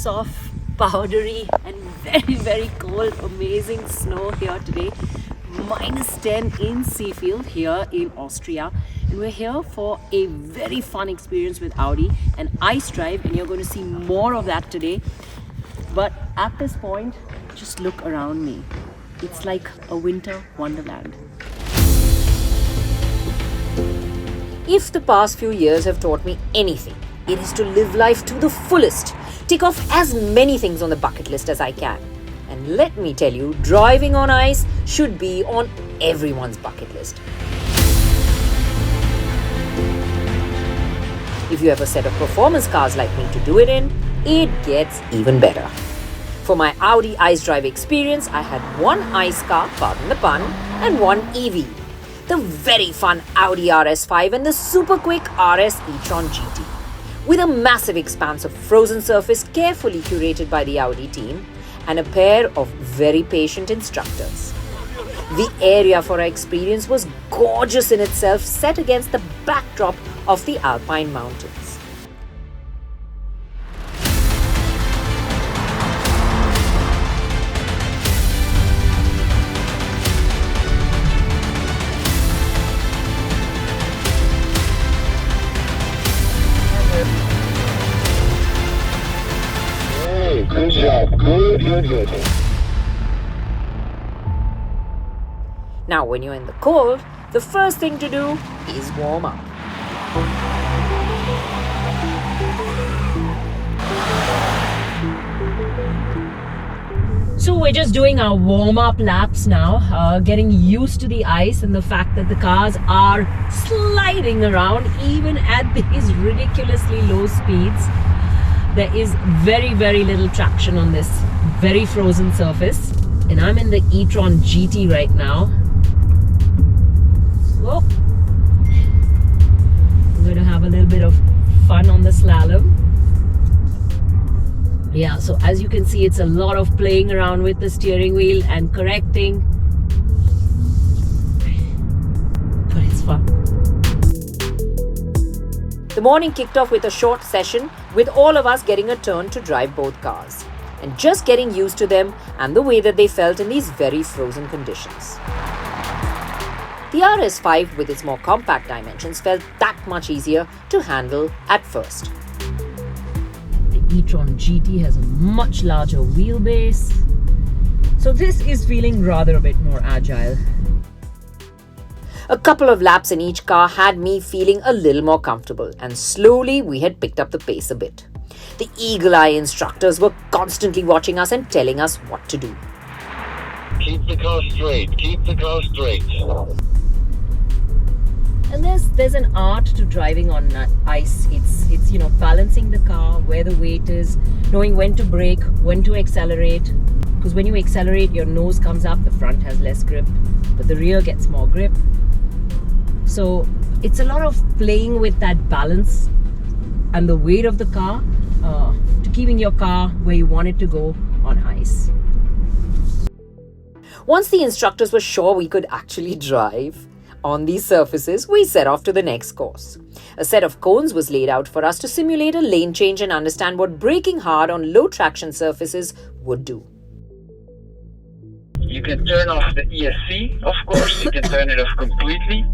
soft, powdery and very, very cold, amazing snow here today. -10 in Seafield here in Austria. And we're here for a very fun experience with Audi, an ice drive, and you're going to see more of that today. But at this point, just look around me. It's like a winter wonderland. If the past few years have taught me anything, it is to live life to the fullest. Tick off as many things on the bucket list as I can. And let me tell you, driving on ice should be on everyone's bucket list. If you have a set of performance cars like me to do it in, it gets even better. For my Audi ice drive experience, I had one ice car, pardon the pun, and one EV. The very fun Audi RS5 and the super quick RS e-tron GT. With a massive expanse of frozen surface carefully curated by the Audi team and a pair of very patient instructors. The area for our experience was gorgeous in itself, set against the backdrop of the Alpine mountains. Good job. Good. Now, when you're in the cold, the first thing to do is warm up. So we're just doing our warm-up laps now, getting used to the ice and the fact that the cars are sliding around even at these ridiculously low speeds. There is very, very little traction on this very frozen surface. And I'm in the e-tron GT right now. Whoa. I'm going to have a little bit of fun on the slalom. Yeah, so as you can see, it's a lot of playing around with the steering wheel and correcting. But it's fun. The morning kicked off with a short session with all of us getting a turn to drive both cars and just getting used to them and the way that they felt in these very frozen conditions. The RS5 with its more compact dimensions felt that much easier to handle at first. The e-tron GT has a much larger wheelbase, so this is feeling rather a bit more agile. A couple of laps in each car had me feeling a little more comfortable, and slowly we had picked up the pace a bit. The eagle-eye instructors were constantly watching us and telling us what to do. Keep the car straight. And there's an art to driving on ice. It's balancing the car, where the weight is, knowing when to brake, when to accelerate. Because when you accelerate, your nose comes up, the front has less grip, but the rear gets more grip. So it's a lot of playing with that balance and the weight of the car to keeping your car where you want it to go on ice. Once the instructors were sure we could actually drive on these surfaces, we set off to the next course. A set of cones was laid out for us to simulate a lane change and understand what braking hard on low traction surfaces would do. You can turn off the ESC, of course. You can turn it off completely.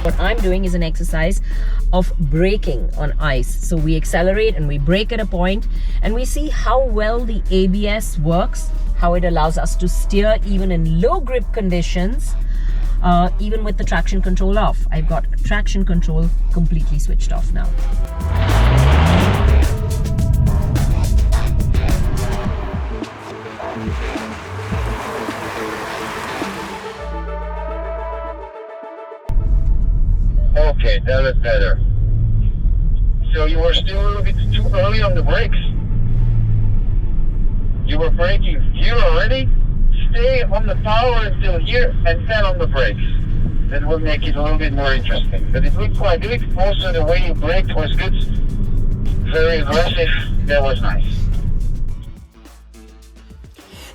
What I'm doing is an exercise of braking on ice. So we accelerate and we brake at a point and we see how well the ABS works, how it allows us to steer even in low grip conditions, even with the traction control off. I've got traction control completely switched off now. Okay, that is better. So you were still a little bit too early on the brakes. You were braking here already. Stay on the power until here and then on the brakes. that will make it a little bit more interesting. But it looked quite good. Also, the way you braked was good. Very aggressive. That was nice.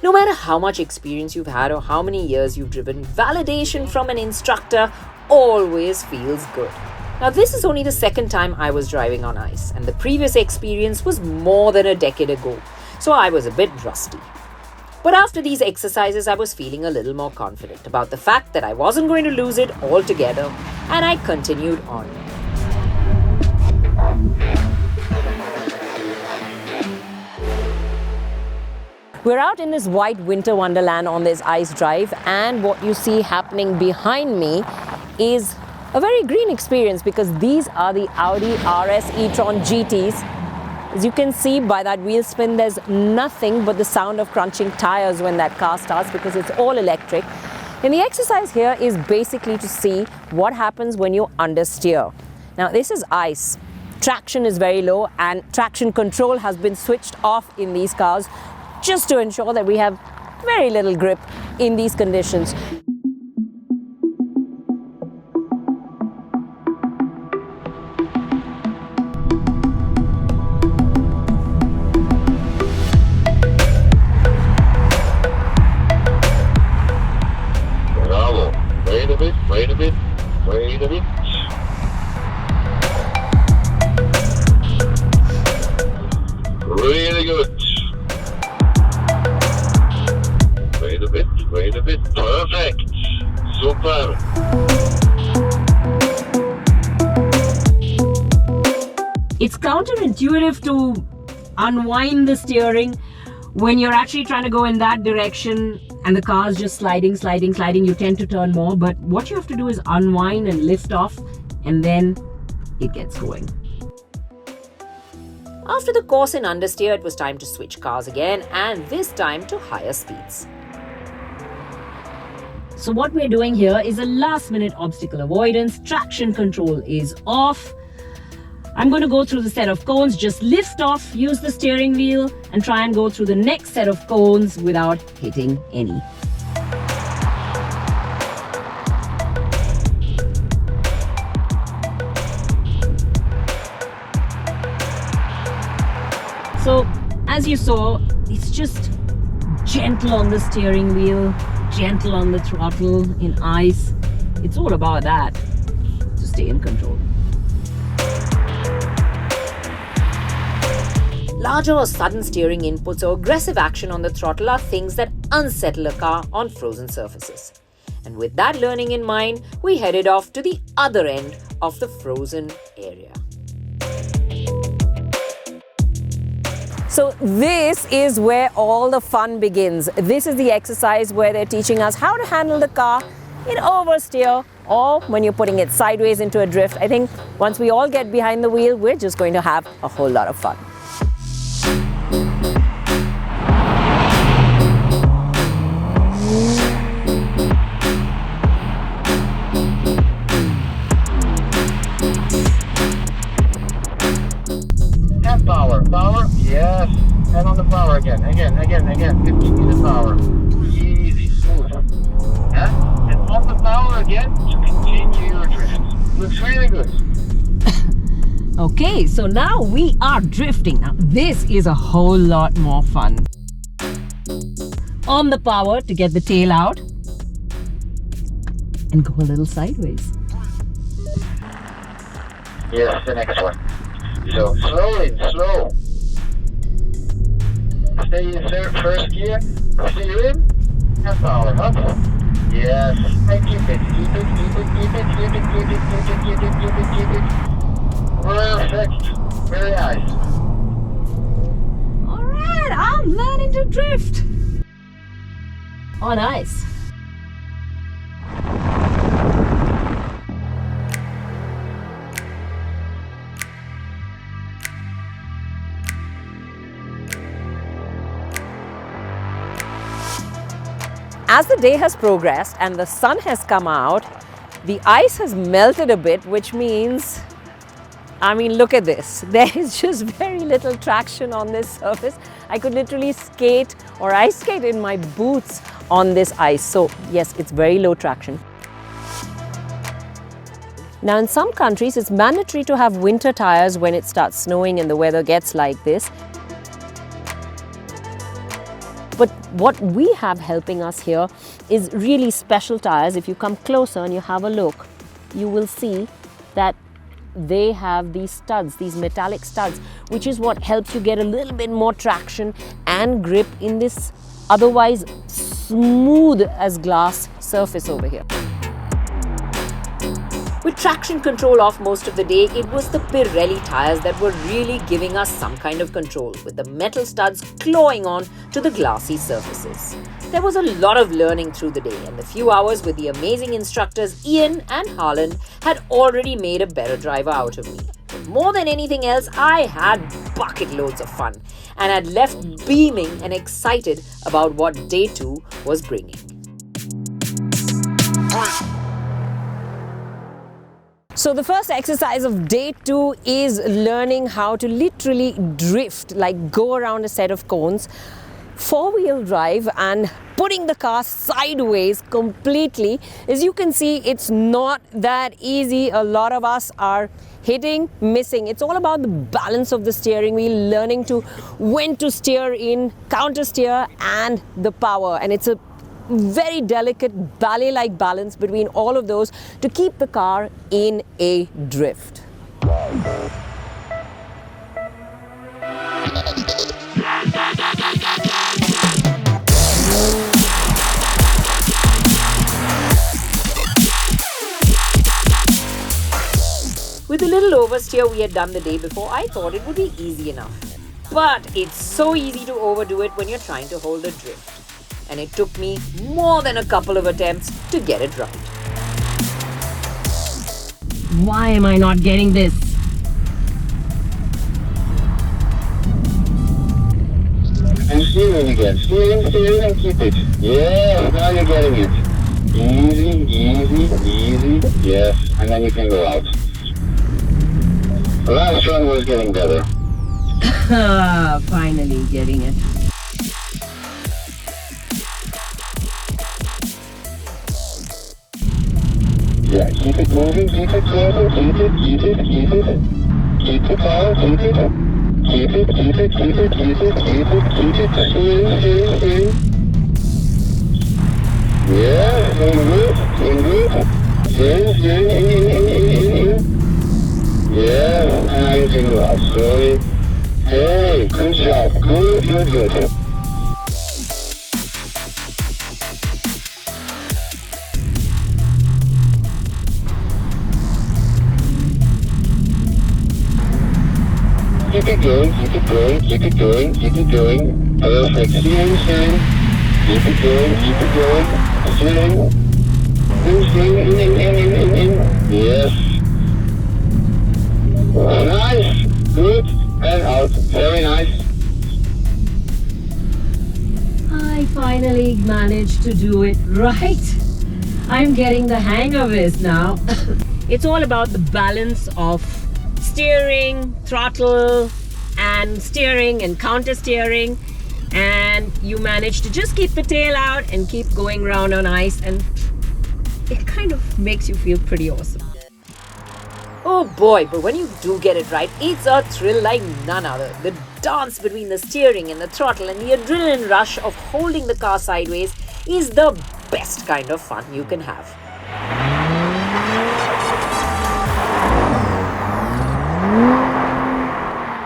No matter how much experience you've had or how many years you've driven, validation from an instructor always feels good. Now, this is only the second time I was driving on ice, and the previous experience was more than a decade ago, so I was a bit rusty. But after these exercises, I was feeling a little more confident about the fact that I wasn't going to lose it altogether, and I continued on. We're out in this white winter wonderland on this ice drive, and what you see happening behind me is a very green experience because these are the Audi RS e-tron GTs. As you can see by that wheel spin, there's nothing but the sound of crunching tires when that car starts because it's all electric. And the exercise here is basically to see what happens when you understeer. Now, this is ice. Traction is very low and traction control has been switched off in these cars just to ensure that we have very little grip in these conditions. Bravo. Wait a bit, wait a bit, wait a bit. Really good. Wait a bit, perfect. Super. It's counterintuitive to unwind the steering when you're actually trying to go in that direction and the car's just sliding. You tend to turn more, but what you have to do is unwind and lift off, and then it gets going. After the course in Understeer, it was time to switch cars again, and this time to higher speeds. So what we're doing here is a last-minute obstacle avoidance. Traction control is off. I'm going to go through the set of cones, just lift off, use the steering wheel, and try and go through the next set of cones without hitting any. So, as you saw, it's just gentle on the steering wheel, gentle on the throttle in ice. It's all about that, to stay in control. Larger or sudden steering inputs or aggressive action on the throttle are things that unsettle a car on frozen surfaces. And with that learning in mind, we headed off to the other end of the frozen area. So this is where all the fun begins. This is the exercise where they're teaching us how to handle the car in oversteer or when you're putting it sideways into a drift. I think once we all get behind the wheel, we're just going to have a whole lot of fun. And power, yes. And on the power again. 15 the power. Easy, smooth. Yeah? And on the power again to continue your drift. Looks really good. Okay, so now we are drifting. Now this is a whole lot more fun. On the power to get the tail out and go a little sideways. Yes, the next one. So slow. Stay in first gear, steer in, and power up. Yes, and keep it. Perfect. Very nice. Alright, I'm learning to drift on ice. As the day has progressed and the sun has come out, the ice has melted a bit, which means, look at this. There is just very little traction on this surface. I could literally skate or ice skate in my boots on this ice. So yes, it's very low traction. Now, in some countries, it's mandatory to have winter tires when it starts snowing and the weather gets like this. But what we have helping us here is really special tires. If you come closer and you have a look, you will see that they have these studs, these metallic studs, which is what helps you get a little bit more traction and grip in this otherwise smooth as glass surface over here. With traction control off most of the day, it was the Pirelli tires that were really giving us some kind of control, with the metal studs clawing on to the glassy surfaces. There was a lot of learning through the day, and the few hours with the amazing instructors Ian and Harland had already made a better driver out of me. But more than anything else, I had bucket loads of fun and had left beaming and excited about what day 2 was bringing. So the first exercise of day 2 is learning how to literally drift, like go around a set of cones, 4-wheel drive, and putting the car sideways completely. As you can see, it's not that easy. A lot of us are hitting, missing. It's all about the balance of the steering wheel, learning to when to steer in, counter steer, and the power. And it's a very delicate ballet-like balance between all of those to keep the car in a drift. With the little oversteer we had done the day before, I thought it would be easy enough. But it's so easy to overdo it when you're trying to hold a drift. And it took me more than a couple of attempts to get it right. Why am I not getting this? And steering again. Steering and keep it. Yeah, now you're getting it. Easy. Yes, and then you can go out. The last one was getting better. Finally getting it. Yeah, keep it moving, keep it closing, keep it. Keep the power, keep it. Keep it. Steering. Yeah, in good. Steering, in. Yeah, now you can go out slowly. Hey, good job, good. Keep it going. Perfect. Steering. Keep it going. Steering. In. Yes. Nice. Good. And out. Very nice. I finally managed to do it right. I'm getting the hang of this now. It's all about the balance of steering, throttle, and steering and counter steering, and you manage to just keep the tail out and keep going round on ice, and it kind of makes you feel pretty awesome. Oh boy, but when you do get it right, it's a thrill like none other. The dance between the steering and the throttle and the adrenaline rush of holding the car sideways is the best kind of fun you can have.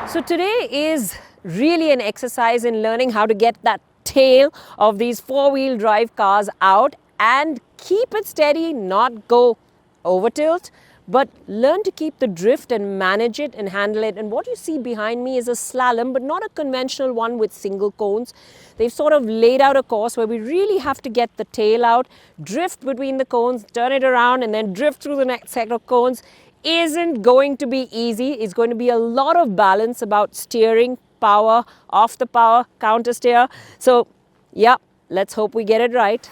So today is really an exercise in learning how to get that tail of these 4-wheel drive cars out and keep it steady, not go over tilt, but learn to keep the drift and manage it and handle it. And what you see behind me is a slalom, but not a conventional one with single cones. They've sort of laid out a course where we really have to get the tail out, drift between the cones, turn it around, and then drift through the next set of cones. Isn't going to be easy. It's going to be a lot of balance about steering, power, off the power, counter steer. So, yeah, let's hope we get it right.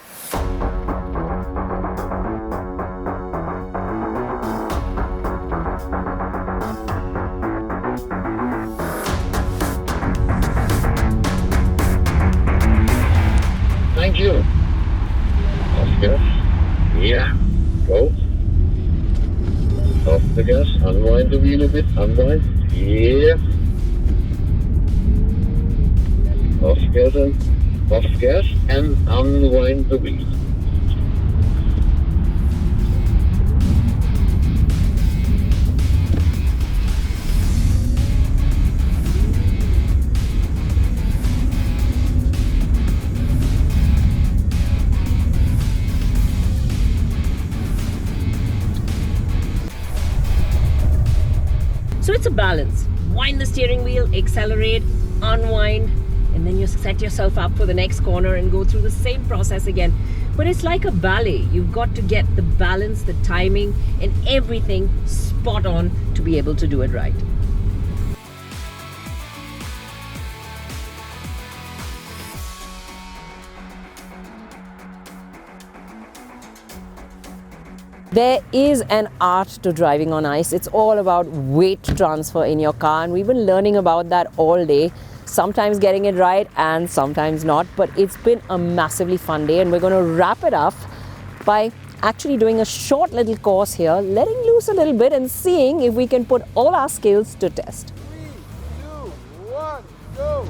Thank you. That's good. Yeah, go. unwind the wheel a bit, unwind. Yeah. Off gas and unwind the wheel. So it's a balance. Wind the steering wheel, accelerate, unwind, and then you set yourself up for the next corner and go through the same process again. But it's like a ballet. You've got to get the balance, the timing, and everything spot on to be able to do it right. There is an art to driving on ice. It's all about weight transfer in your car, and we've been learning about that all day. Sometimes getting it right and sometimes not, but it's been a massively fun day, and we're going to wrap it up by actually doing a short little course here, letting loose a little bit and seeing if we can put all our skills to test. 3, 2, 1, go!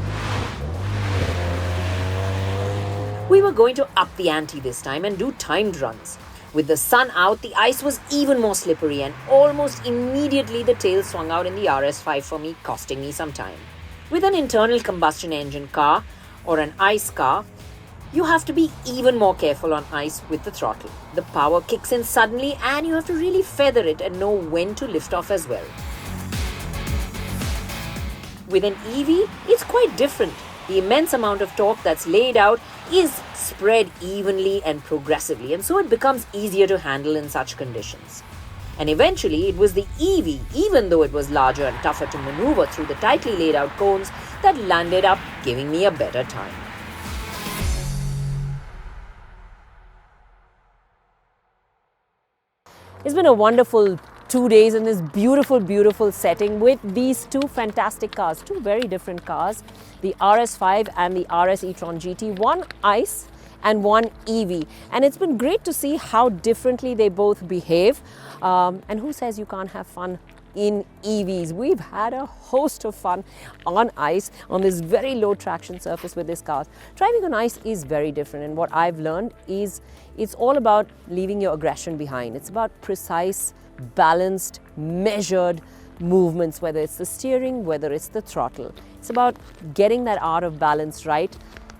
We were going to up the ante this time and do timed runs. With the sun out, the ice was even more slippery, and almost immediately the tail swung out in the RS5 for me, costing me some time. With an internal combustion engine car or an ICE car, you have to be even more careful on ice with the throttle. The power kicks in suddenly and you have to really feather it and know when to lift off as well. With an EV, it's quite different. The immense amount of torque that's laid out is spread evenly and progressively, and so it becomes easier to handle in such conditions. And eventually, it was the EV, even though it was larger and tougher to maneuver through the tightly laid out cones, that landed up giving me a better time. It's been a wonderful 2 days in this beautiful, beautiful setting with these two fantastic cars, two very different cars, the RS5 and the RS e-tron GT, one ICE and one EV. And it's been great to see how differently they both behave. And who says you can't have fun in EVs? We've had a host of fun on ice on this very low traction surface with these cars. Driving on ice is very different, and what I've learned is it's all about leaving your aggression behind. It's about precise, balanced, measured movements, whether it's the steering, whether it's the throttle. It's about getting that art of balance right,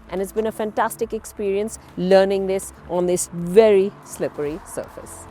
and it's been a fantastic experience learning this on this very slippery surface.